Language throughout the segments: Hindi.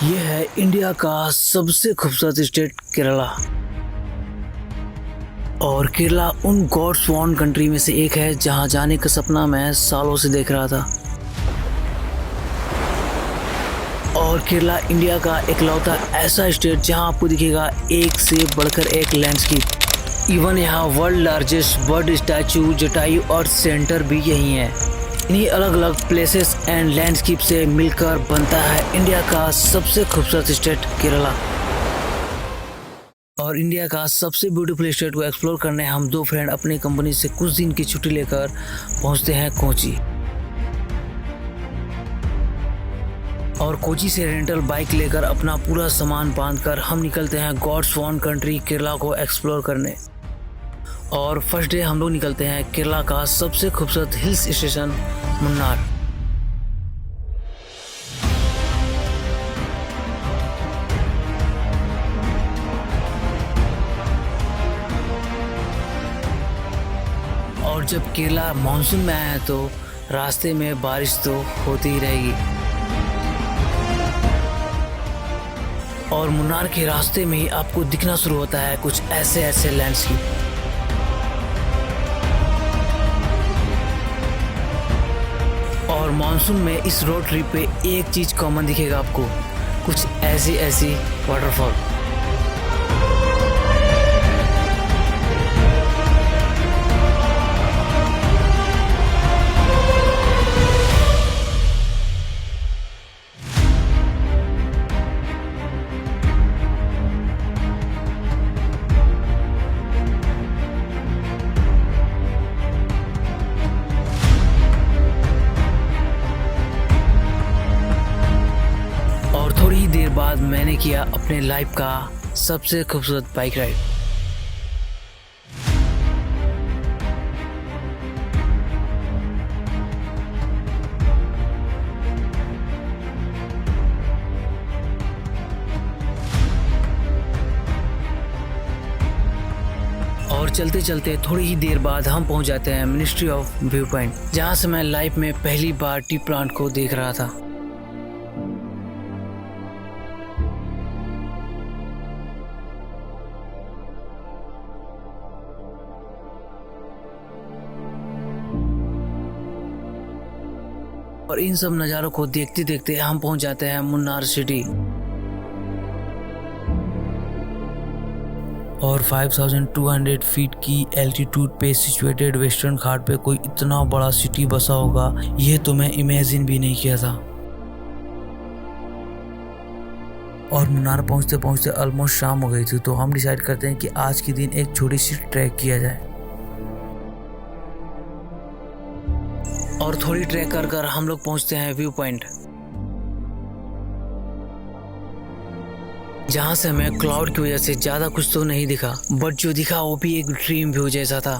ये है इंडिया का सबसे खूबसूरत स्टेट केरला। और केरला उन गॉड्स वॉर्न कंट्री में से एक है जहां जाने का सपना मैं सालों से देख रहा था। और केरला इंडिया का इकलौता ऐसा स्टेट जहां आपको दिखेगा एक से बढ़कर एक लैंडस्केप। इवन यहाँ world largest bird statue Jatayu और सेंटर भी यही है। इन्हीं अलग अलग प्लेसेस एंड लैंडस्केप से मिलकर बनता है इंडिया का सबसे खूबसूरत स्टेट केरला। और इंडिया का सबसे ब्यूटीफुल स्टेट को एक्सप्लोर करने हम दो फ्रेंड अपनी कंपनी से कुछ दिन की छुट्टी लेकर पहुंचते हैं कोची। और कोची से रेंटल बाइक लेकर अपना पूरा सामान बांधकर हम निकलते हैं गॉड्स वॉर्न कंट्री केरला को एक्सप्लोर करने। और फर्स्ट डे हम लोग निकलते हैं केरला का सबसे खूबसूरत हिल्स स्टेशन मुन्नार। और जब केरला मानसून में आया है तो रास्ते में बारिश तो होती ही रहेगी। और मुन्नार के रास्ते में ही आपको दिखना शुरू होता है कुछ ऐसे लैंडस्केप। और मानसून में इस रोड ट्रिप पे एक चीज कॉमन दिखेगा आपको, कुछ ऐसी वाटरफॉल। थोड़ी ही देर बाद मैंने किया अपने लाइफ का सबसे खूबसूरत बाइक राइड। और चलते चलते थोड़ी ही देर बाद हम पहुंच जाते हैं मिनिस्ट्री ऑफ व्यू पॉइंट, जहां से मैं लाइफ में पहली बार टी प्लांट को देख रहा था। और इन सब नज़ारों को देखते देखते हम पहुंच जाते हैं मुन्नार सिटी। और 5200 फीट की एल्टीट्यूड पे सिचुएटेड वेस्टर्न घाट पे कोई इतना बड़ा सिटी बसा होगा, ये तो मैं इमेजिन भी नहीं किया था। और मुन्नार पहुंचते पहुंचते ऑलमोस्ट शाम हो गई थी, तो हम डिसाइड करते हैं कि आज के दिन एक छोटी सी ट्रैक किया जाए। और थोड़ी ट्रैक कर हम लोग पहुंचते हैं व्यू पॉइंट, जहां से हमें क्लाउड की वजह से ज्यादा कुछ तो नहीं दिखा, बट जो दिखा वो भी एक ड्रीम व्यू जैसा था।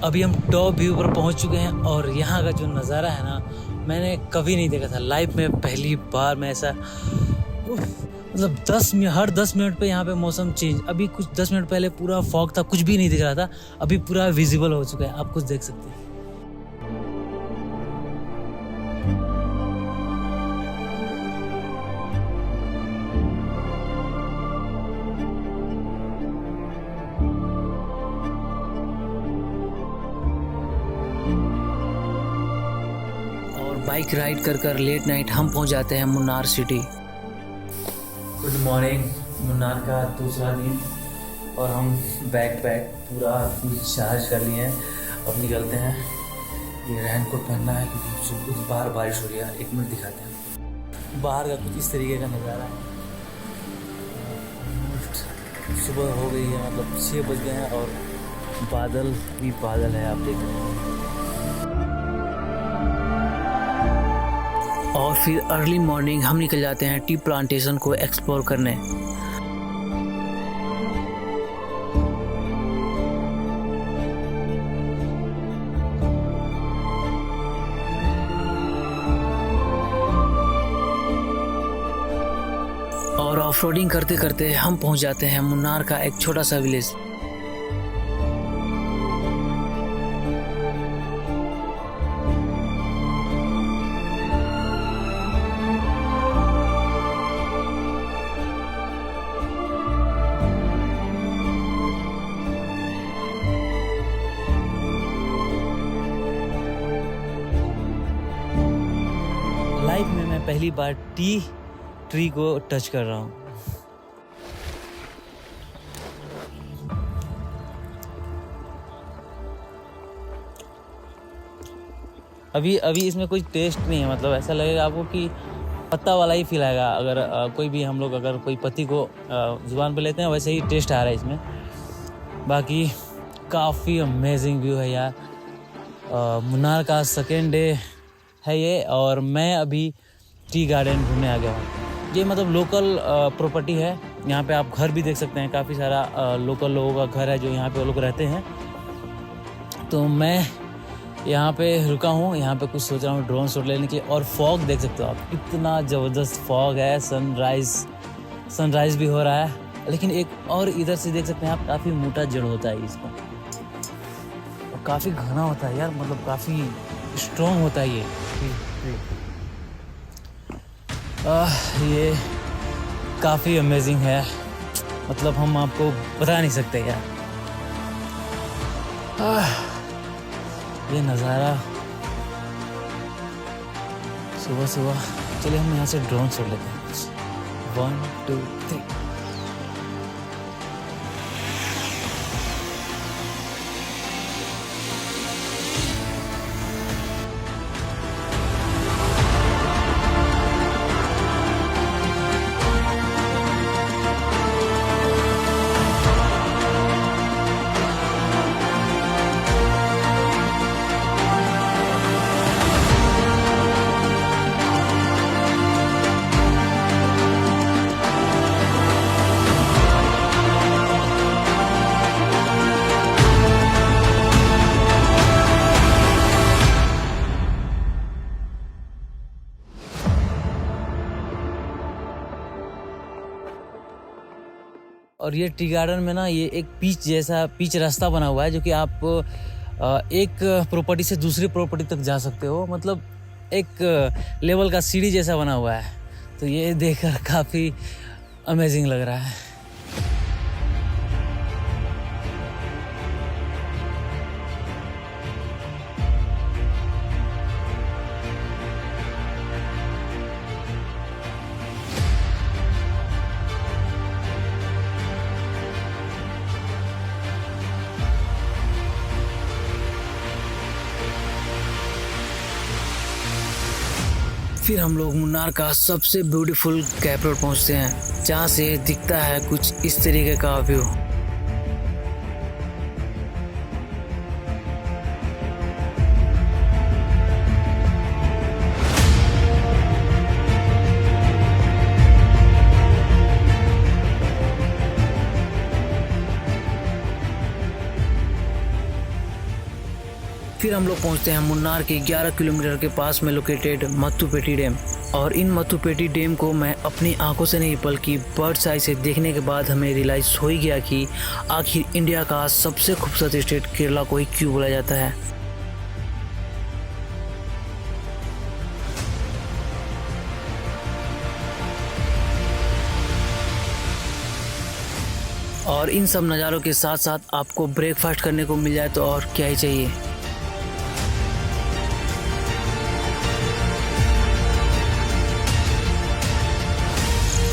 अभी हम टॉप व्यू पर पहुंच चुके हैं और यहाँ का जो नज़ारा है ना, मैंने कभी नहीं देखा था लाइफ में, पहली बार मैं ऐसा मतलब हर 10 मिनट पे यहाँ पे मौसम चेंज। अभी कुछ 10 मिनट पहले पूरा फॉग था, कुछ भी नहीं दिख रहा था, अभी पूरा विजिबल हो चुका है, आप कुछ देख सकते हैं। बाइक राइड कर लेट नाइट हम पहुंच जाते हैं Munnar city. Good morning, Munnar का दूसरा दिन, और हम बैग पूरा चार्ज कर लिए हैं और निकलते हैं। ये रेनकोट पहनना है क्योंकि सुबह बाहर बारिश हो रही है। एक मिनट दिखाते हैं बाहर का कुछ इस तरीके का नज़ारा है। सुबह हो गई है, मतलब 6 बज गए हैं और बादल भी बादल है, आप देख रहे हैं। और फिर अर्ली मॉर्निंग हम निकल जाते हैं टी प्लांटेशन को एक्सप्लोर करने। और ऑफ रोडिंग करते करते हम पहुंच जाते हैं मुन्नार का एक छोटा सा विलेज। लाइफ में मैं पहली बार टी ट्री को टच कर रहा हूँ। अभी इसमें कोई टेस्ट नहीं है, मतलब ऐसा लगेगा आपको कि पत्ता वाला ही फील आएगा। अगर कोई भी हम लोग अगर कोई पत्ती को जुबान पे लेते हैं वैसे ही टेस्ट आ रहा है इसमें। बाकी काफ़ी अमेजिंग व्यू है यार। मुन्नार का सेकेंड डे है ये, और मैं अभी टी गार्डन घूमने आ गया हूँ। ये मतलब लोकल प्रॉपर्टी है। यहाँ पे आप घर भी देख सकते हैं, काफ़ी सारा लोकल लोगों का घर है जो यहाँ पे वो लोग रहते हैं। तो मैं यहाँ पे रुका हूँ, यहाँ पे कुछ सोच रहा हूँ ड्रोन शॉट लेने के लिए। और फॉग देख सकते हो आप, इतना ज़बरदस्त फॉग है। सनराइज़ भी हो रहा है। लेकिन एक और इधर से देख सकते हैं आप, काफ़ी मोटा जड़ होता है इसका, और काफ़ी घना होता है यार, मतलब काफ़ी स्ट्रॉन्ग होता है ये काफ़ी अमेजिंग है। मतलब हम आपको बता नहीं सकते यार। ये नज़ारा सुबह। चलिए हम यहाँ से ड्रोन शॉट लेते हैं। 1 2 3। और ये टी गार्डन में ना, ये एक पिच रास्ता बना हुआ है, जो कि आप एक प्रॉपर्टी से दूसरी प्रॉपर्टी तक जा सकते हो। मतलब एक लेवल का सीढ़ी जैसा बना हुआ है। तो ये देखकर काफ़ी अमेजिंग लग रहा है। फिर हम लोग मुन्नार का सबसे ब्यूटीफुल कैप रोड पहुंचते हैं, जहां से दिखता है कुछ इस तरीके का व्यू। फिर हम लोग पहुंचते हैं मुन्नार के 11 किलोमीटर के पास में लोकेटेड मत्तुपेटी डैम। और इन मत्तुपेटी डैम को मैं अपनी आंखों से नहीं बल्कि बर्ड्स आई से देखने के बाद हमें रियलाइज हो ही गया कि आखिर इंडिया का सबसे खूबसूरत स्टेट केरला को ही क्यों बोला जाता है। और इन सब नज़ारों के साथ साथ आपको ब्रेकफास्ट करने को मिल जाए तो और क्या ही चाहिए।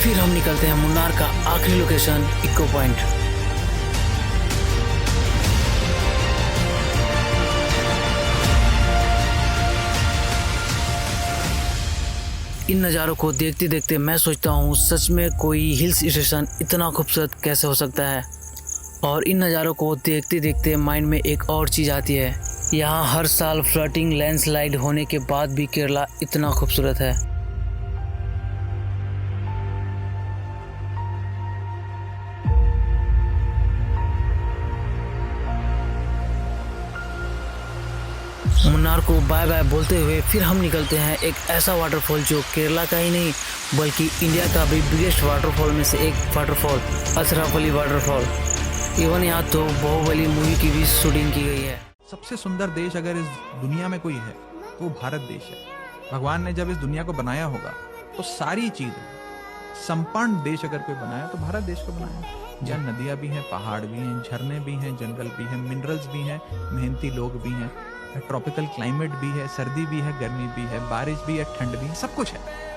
फिर हम निकलते हैं मुन्नार का आखिरी लोकेशन इको पॉइंट। इन नज़ारों को देखते देखते मैं सोचता हूँ सच में कोई हिल्स स्टेशन इतना खूबसूरत कैसे हो सकता है। और इन नज़ारों को देखते देखते माइंड में एक और चीज़ आती है, यहाँ हर साल फ्लडिंग लैंडस्लाइड होने के बाद भी केरला इतना खूबसूरत है। मुन्नार को बाय बाय बोलते हुए फिर हम निकलते हैं एक ऐसा वाटरफॉल जो केरला का ही नहीं बल्कि इंडिया का भी बिगेस्ट वाटरफॉल में से एक वाटरफॉल, अथरापल्ली वाटरफॉल। इवन यहाँ तो बाहुबली मूवी की भी शूटिंग की गई है। सबसे सुंदर देश अगर इस दुनिया में कोई है तो वो भारत देश है। भगवान ने जब इस दुनिया को बनाया होगा तो सारी चीजें संपन्न देश अगर कोई बनाया तो भारत देश को बनाया। जहाँ नदियाँ भी हैं, पहाड़ भी हैं, झरने भी हैं, जंगल भी हैं, मिनरल्स भी हैं, मेहनती लोग भी हैं, ट्रॉपिकल क्लाइमेट भी है, सर्दी भी है, गर्मी भी है, बारिश भी है, ठंड भी है, सब कुछ है।